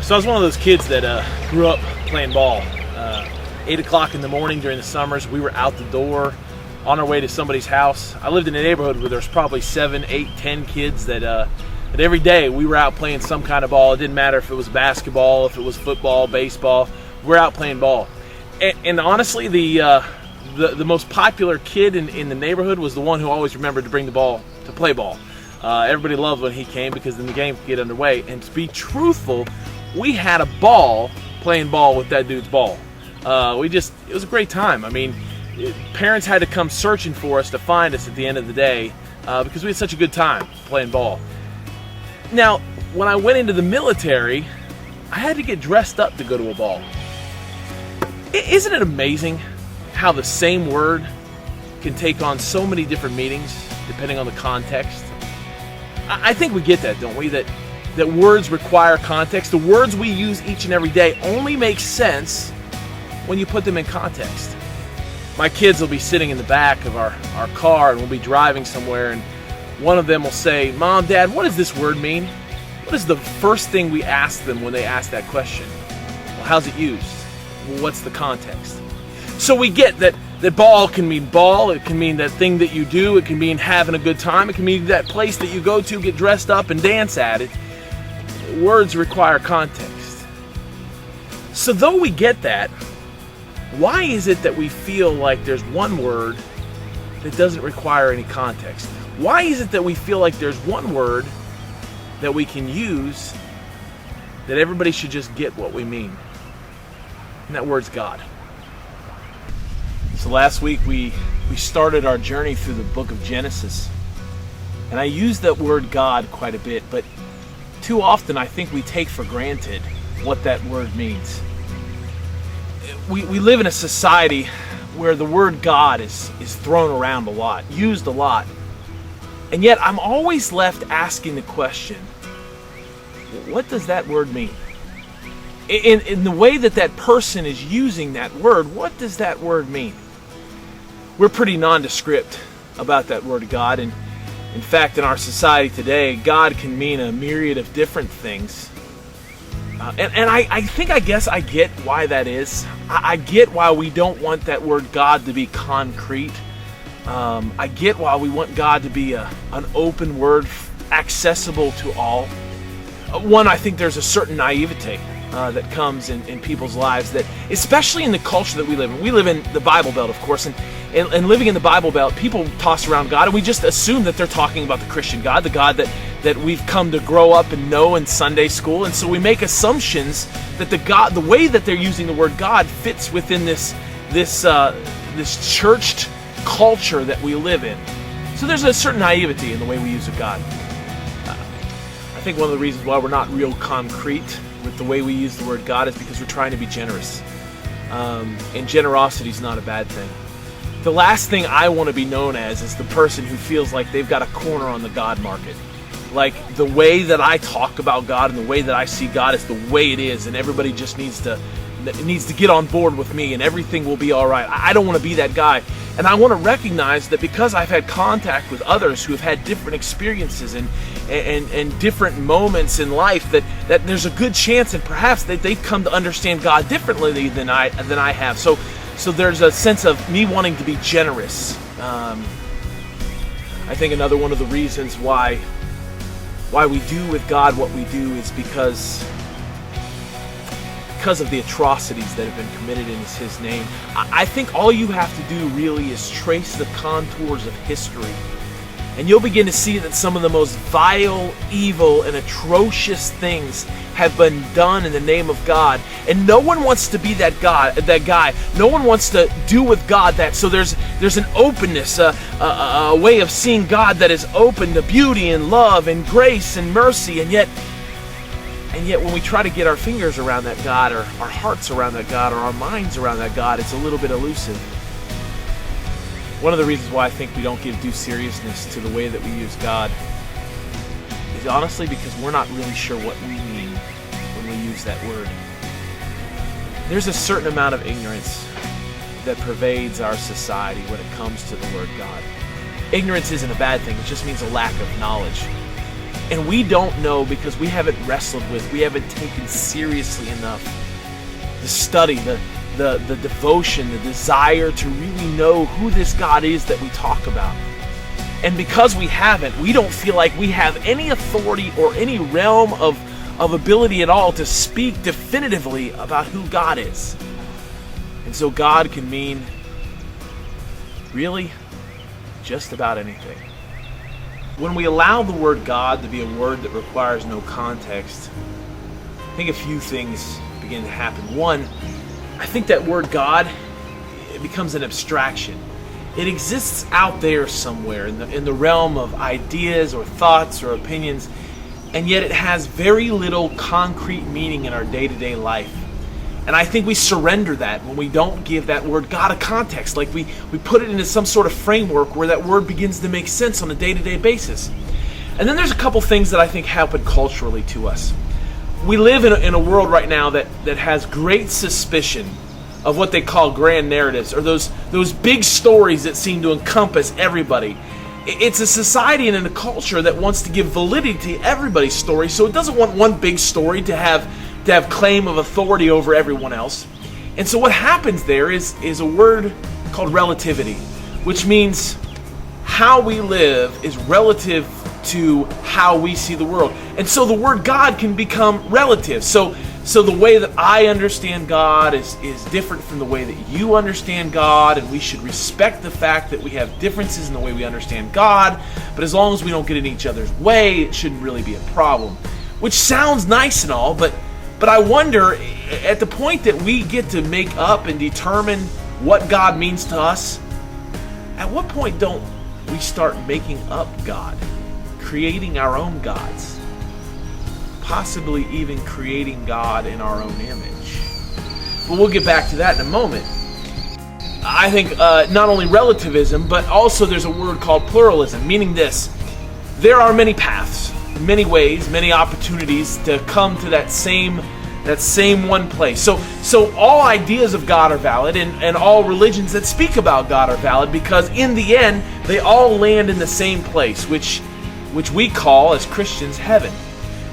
So I was one of those kids that grew up playing ball. 8 o'clock in the morning during the summers, we were out the door on our way to somebody's house. I lived in a neighborhood where there's probably 7, 8, 10 kids that every day we were out playing some kind of ball. It didn't matter if it was basketball, if it was football, baseball. We're out playing ball. And honestly, the most popular kid in the neighborhood was the one who always remembered to bring the ball to play ball. Everybody loved when he came because then the game could get underway. And to be truthful, we had a ball playing ball with that dude's ball. It was a great time. I mean, parents had to come searching for us to find us at the end of the day because we had such a good time playing ball. Now, when I went into the military, I had to get dressed up to go to a ball. Isn't it amazing how the same word can take on so many different meanings depending on the context? I think we get that, don't we? That words require context. The words we use each and every day only make sense when you put them in context. My kids will be sitting in the back of our car and we'll be driving somewhere, and one of them will say, "Mom, Dad, what does this word mean?" What is the first thing we ask them when they ask that question? Well, how's it used? Well, what's the context? So we get that ball can mean ball, it can mean that thing that you do, it can mean having a good time, it can mean that place that you go to, get dressed up and dance at it. Words require context. So though we get that, why is it that we feel like there's one word that doesn't require any context? Why is it that we feel like there's one word that we can use that everybody should just get what we mean? And that word's God. So last week we started our journey through the book of Genesis. And I use that word God quite a bit, but too often I think we take for granted what that word means. We live in a society where the word God is thrown around a lot, used a lot. And yet I'm always left asking the question, what does that word mean? In the way that person is using that word, what does that word mean? We're pretty nondescript about that word God, and in fact, in our society today, God can mean a myriad of different things. And I guess I get why that is. I get why we don't want that word God to be concrete. I get why we want God to be an open word, accessible to all. One, I think there's a certain naivete that comes in people's lives, that especially in the culture that we live in. We live in the Bible Belt, of course, and living in the Bible Belt, people toss around God, and we just assume that they're talking about the Christian God, the God that we've come to grow up and know in Sunday school, and so we make assumptions that the way that they're using the word God fits within this churched culture that we live in. So there's a certain naivety in the way we use of God. I think one of the reasons why we're not real concrete with the way we use the word God is because we're trying to be generous. And generosity is not a bad thing. The last thing I want to be known as is the person who feels like they've got a corner on the God market. Like the way that I talk about God and the way that I see God is the way it is, and everybody just needs to get on board with me and everything will be all right. I don't want to be that guy. And I want to recognize that because I've had contact with others who have had different experiences and different moments in life, that there's a good chance and perhaps that they've come to understand God differently than I have. So there's a sense of me wanting to be generous. I think another one of the reasons why we do with God what we do is because of the atrocities that have been committed in His name. I think all you have to do really is trace the contours of history, and you'll begin to see that some of the most vile, evil, and atrocious things have been done in the name of God. And no one wants to be that guy. No one wants to do with God that. So there's an openness, a way of seeing God that is open to beauty and love and grace and mercy, and yet when we try to get our fingers around that God, or our hearts around that God, or our minds around that God, it's a little bit elusive. One of the reasons why I think we don't give due seriousness to the way that we use God is honestly because we're not really sure what we mean when we use that word. There's a certain amount of ignorance that pervades our society when it comes to the word God. Ignorance isn't a bad thing, it just means a lack of knowledge. And we don't know because we haven't wrestled with, we haven't taken seriously enough the study, the devotion, the desire to really know who this God is that we talk about. And because we haven't, we don't feel like we have any authority or any realm of ability at all to speak definitively about who God is. And so God can mean really just about anything. When we allow the word God to be a word that requires no context, I think a few things begin to happen. One, I think that word God, it becomes an abstraction. It exists out there somewhere in the realm of ideas or thoughts or opinions, and yet it has very little concrete meaning in our day-to-day life. And I think we surrender that when we don't give that word God a context, like we put it into some sort of framework where that word begins to make sense on a day-to-day basis. And then there's a couple things that I think happen culturally to us. We live in a world right now that has great suspicion of what they call grand narratives, or those big stories that seem to encompass everybody. It's a society and a culture that wants to give validity to everybody's story, so it doesn't want one big story to have claim of authority over everyone else. And so what happens there is a word called relativity, which means how we live is relative to how we see the world. And so the word God can become relative. So the way that I understand God is different from the way that you understand God, and we should respect the fact that we have differences in the way we understand God, but as long as we don't get in each other's way, it shouldn't really be a problem. Which sounds nice and all, but I wonder, at the point that we get to make up and determine what God means to us, at what point don't we start making up God, creating our own gods, possibly even creating God in our own image? But we'll get back to that in a moment. I think not only relativism, but also there's a word called pluralism, meaning this: there are many paths, many ways, many opportunities to come to that same one place. So all ideas of God are valid, and all religions that speak about God are valid, because in the end they all land in the same place, which we call as Christians heaven.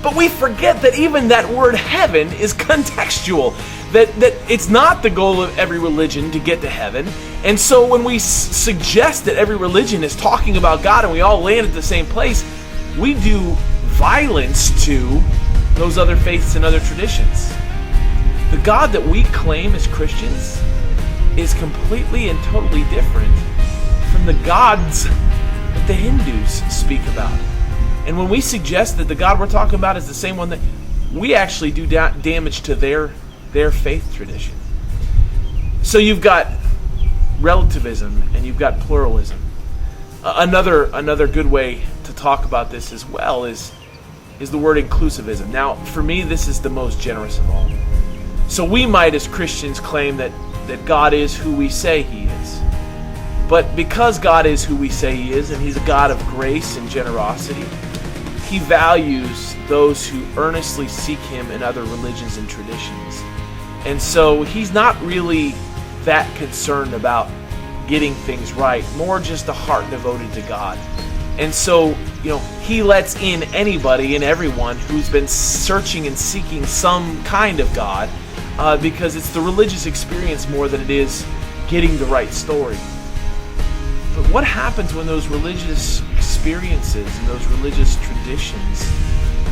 But we forget that even that word heaven is contextual, that it's not the goal of every religion to get to heaven. And so when we suggest that every religion is talking about God and we all land at the same place, we do violence to those other faiths and other traditions. The God that we claim as Christians is completely and totally different from the gods that the Hindus speak about. And when we suggest that the God we're talking about is the same one, that we actually do damage to their faith tradition. So you've got relativism and you've got pluralism. Another good way to talk about this as well is the word inclusivism. Now, for me, this is the most generous of all. So we might, as Christians, claim that God is who we say He is. But because God is who we say He is, and He's a God of grace and generosity, He values those who earnestly seek Him in other religions and traditions. And so He's not really that concerned about getting things right, more just a heart devoted to God. And so, He lets in anybody and everyone who's been searching and seeking some kind of God, because it's the religious experience more than it is getting the right story. But what happens when those religious experiences and those religious traditions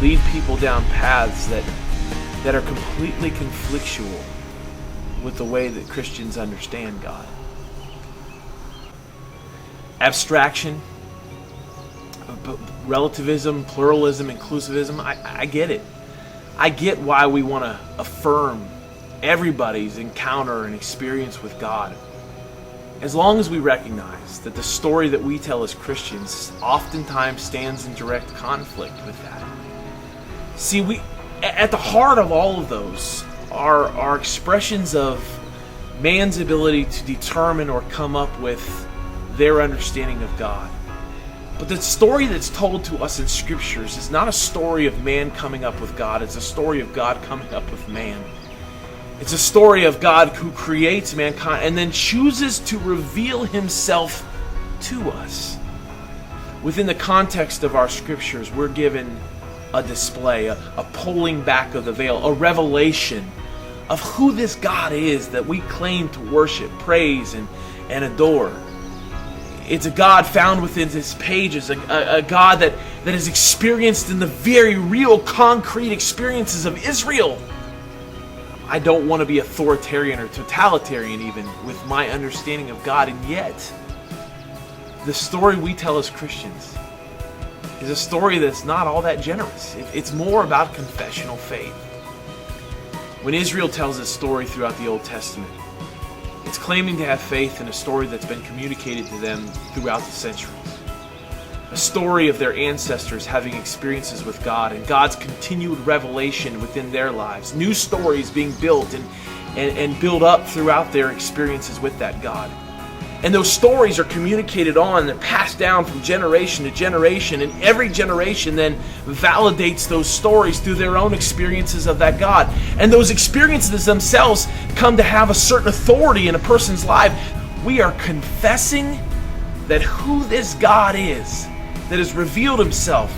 lead people down paths that are completely conflictual with the way that Christians understand God? Abstraction, relativism, pluralism, inclusivism, I get it. I get why we want to affirm everybody's encounter and experience with God, as long as we recognize that the story that we tell as Christians oftentimes stands in direct conflict with that. See, at the heart of all of those are expressions of man's ability to determine or come up with their understanding of God. But the story that's told to us in Scriptures is not a story of man coming up with God. It's a story of God coming up with man. It's a story of God who creates mankind and then chooses to reveal Himself to us. within the context of our scriptures, we're given a display, a pulling back of the veil, a revelation of who this God is that we claim to worship, praise, and adore. It's a God found within His pages, a God that is experienced in the very real, concrete experiences of Israel. I don't want to be authoritarian or totalitarian even with my understanding of God, and yet the story we tell as Christians is a story that's not all that generous. It's more about confessional faith. When Israel tells its story throughout the Old Testament, it's claiming to have faith in a story that's been communicated to them throughout the centuries. A story of their ancestors having experiences with God and God's continued revelation within their lives. New stories being built and built up throughout their experiences with that God. And those stories are communicated on and passed down from generation to generation. And every generation then validates those stories through their own experiences of that God. And those experiences themselves come to have a certain authority in a person's life. We are confessing that who this God is, that has revealed Himself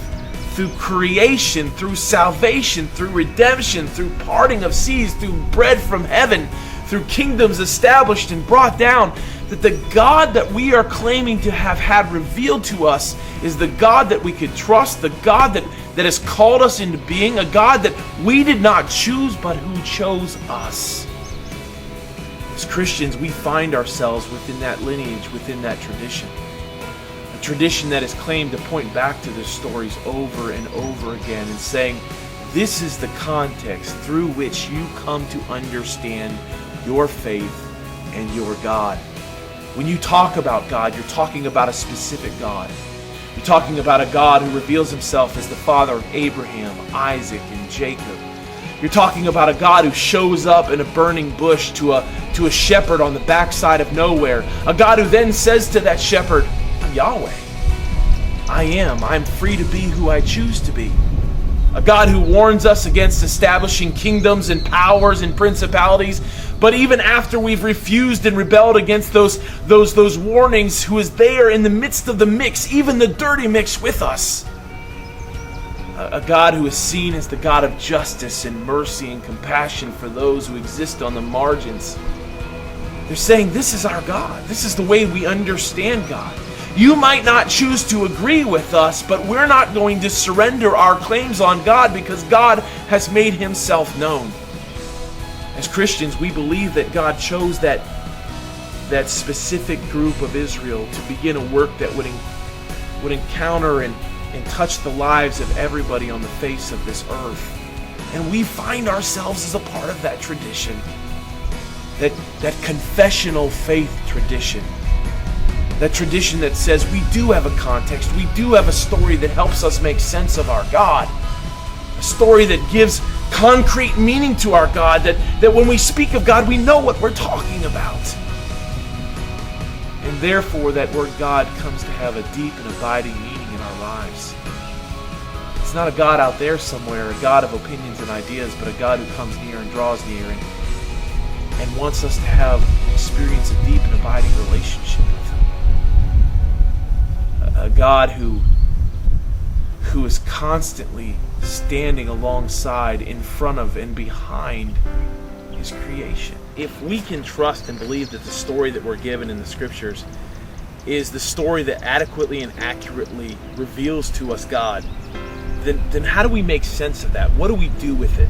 through creation, through salvation, through redemption, through parting of seas, through bread from heaven, through kingdoms established and brought down, that the God that we are claiming to have had revealed to us is the God that we could trust, the God that has called us into being, a God that we did not choose but who chose us. As Christians, we find ourselves within that lineage, within that tradition. A tradition that is claimed to point back to the stories over and over again and saying, this is the context through which you come to understand your faith and your God. When you talk about God, you're talking about a specific God. You're talking about a God who reveals Himself as the father of Abraham, Isaac, and Jacob. You're talking about a God who shows up in a burning bush to a shepherd on the backside of nowhere. A God who then says to that shepherd, I'm Yahweh. I'm free to be who I choose to be. A God who warns us against establishing kingdoms and powers and principalities, but even after we've refused and rebelled against those warnings, who is there in the midst of the mix, even the dirty mix with us. A God who is seen as the God of justice and mercy and compassion for those who exist on the margins. They're saying, this is our God. This is the way we understand God. You might not choose to agree with us, but we're not going to surrender our claims on God because God has made Himself known. As Christians, we believe that God chose that specific group of Israel to begin a work that would encounter and touch the lives of everybody on the face of this earth. And we find ourselves as a part of that tradition, that confessional faith tradition. That tradition that says we do have a context, we do have a story that helps us make sense of our God. A story that gives concrete meaning to our God, that when we speak of God, we know what we're talking about. And therefore, that word God comes to have a deep and abiding meaning in our lives. It's not a God out there somewhere, a God of opinions and ideas, but a God who comes near and draws near and wants us to have experience a deep and abiding relationship with Him. A God who is constantly standing alongside, in front of, and behind His creation. If we can trust and believe that the story that we're given in the Scriptures is the story that adequately and accurately reveals to us God, then how do we make sense of that? What do we do with it?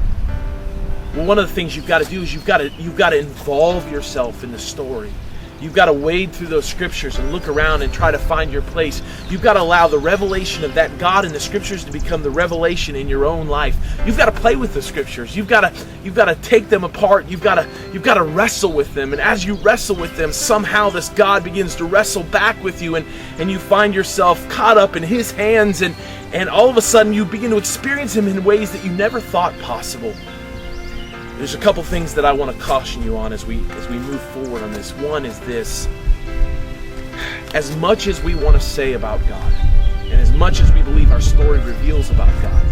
Well, one of the things you've got to do is you've got to involve yourself in the story. You've got to wade through those Scriptures and look around and try to find your place. You've got to allow the revelation of that God in the Scriptures to become the revelation in your own life. You've got to play with the Scriptures. You've got to take them apart. You've got to wrestle with them. And as you wrestle with them, somehow this God begins to wrestle back with you, and you find yourself caught up in His hands, and all of a sudden you begin to experience Him in ways that you never thought possible. There's a couple things that I want to caution you on as we move forward on this. One is this: as much as we want to say about God, and as much as we believe our story reveals about God,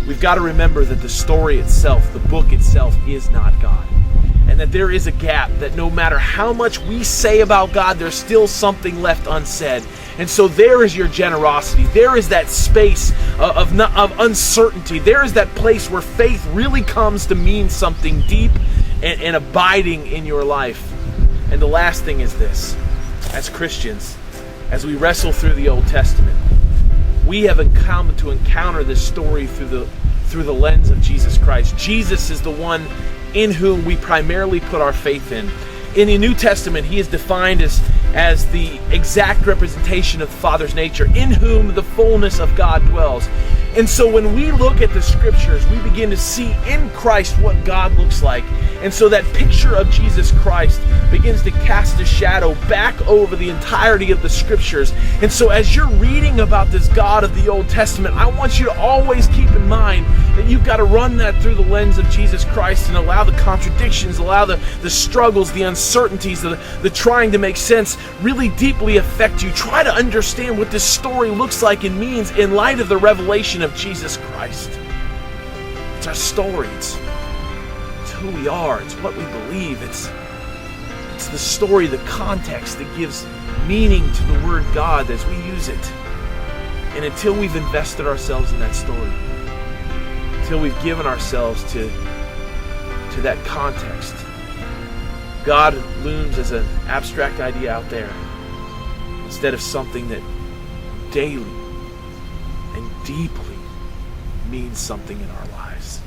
we've got to remember that the story itself, the book itself, is not God. And that there is a gap, that no matter how much we say about God, there's still something left unsaid. And so there is your generosity. There is that space of uncertainty. There is that place where faith really comes to mean something deep and abiding in your life. And the last thing is this. As Christians, as we wrestle through the Old Testament, we have come to encounter this story through the lens of Jesus Christ. Jesus is the one in whom we primarily put our faith in. In the New Testament, he is defined as the exact representation of the Father's nature, in whom the fullness of God dwells. And so when we look at the Scriptures, we begin to see in Christ what God looks like. And so that picture of Jesus Christ begins to cast a shadow back over the entirety of the Scriptures. And so as you're reading about this God of the Old Testament, I want you to always keep in mind that you've got to run that through the lens of Jesus Christ and allow the contradictions, allow the struggles, the uncertainties, the trying to make sense really deeply affect you. Try to understand what this story looks like and means in light of the revelation of Jesus Christ. It's our story. It's who we are. It's what we believe. It's the story, the context that gives meaning to the word God as we use it. And until we've invested ourselves in that story, until we've given ourselves to that context, God looms as an abstract idea out there instead of something that daily and deeply means something in our lives.